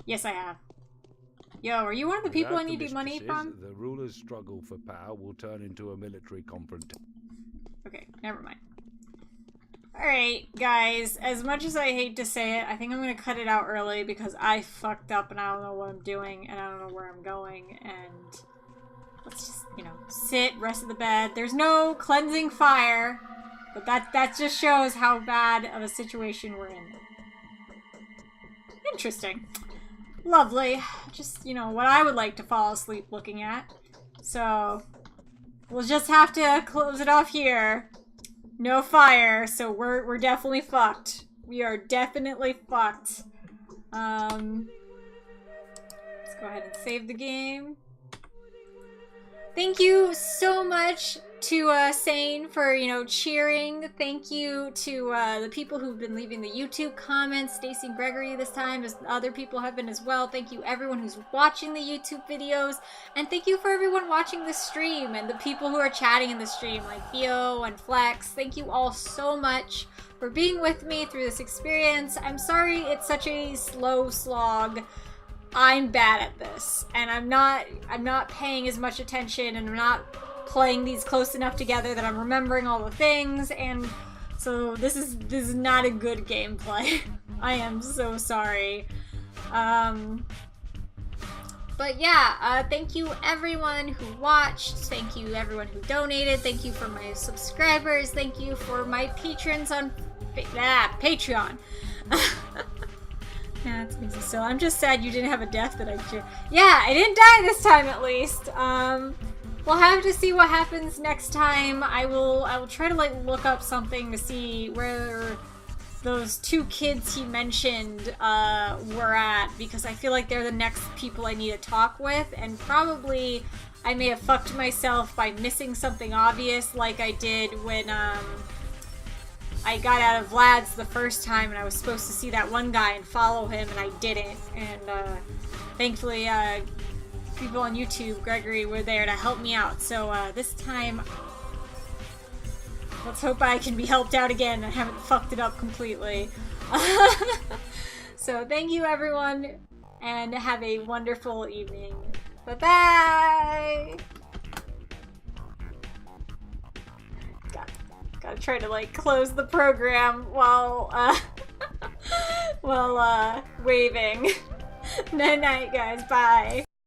Speaker 1: Yes, I have. Yo, are you one of the people I need money from?
Speaker 7: The ruler's struggle for power will turn into a military confrontation.
Speaker 1: Okay, never mind. Alright, guys, as much as I hate to say it, I think I'm gonna cut it out early because I fucked up and I don't know what I'm doing and I don't know where I'm going, and let's just, you know, sit, rest of the bed. There's no cleansing fire, but that just shows how bad of a situation we're in. Interesting. Lovely. Just, you know, what I would like to fall asleep looking at. So, we'll just have to close it off here. No fire, so we're definitely fucked. We are definitely fucked. Let's go ahead and save the game. Thank you so much to Sane for, you know, cheering. Thank you to the people who've been leaving the YouTube comments, Stacy and Gregory this time, as other people have been as well. Thank you everyone who's watching the YouTube videos, and thank you for everyone watching the stream and the people who are chatting in the stream, like Theo and Flex. Thank you all so much for being with me through this experience. I'm sorry it's such a slow slog. I'm bad at this, and I'm not paying as much attention, and I'm not playing these close enough together that I'm remembering all the things, and so this is not a good gameplay. I am so sorry. But yeah, thank you everyone who watched, thank you everyone who donated, thank you for my subscribers, thank you for my patrons on Patreon. Yeah, it's easy. So I'm just sad you didn't have a death that I cheer. Yeah, I didn't die this time at least. We'll have to see what happens next time. I will try to like look up something to see where those two kids he mentioned were at, because I feel like they're the next people I need to talk with, and probably I may have fucked myself by missing something obvious like I did when I got out of Vlad's the first time and I was supposed to see that one guy and follow him, and I didn't, and thankfully people on YouTube, Gregory, were there to help me out. So this time, let's hope I can be helped out again and haven't fucked it up completely. So thank you everyone, and have a wonderful evening. Bye-bye! Gotta try to like close the program while while waving. Night night guys, bye.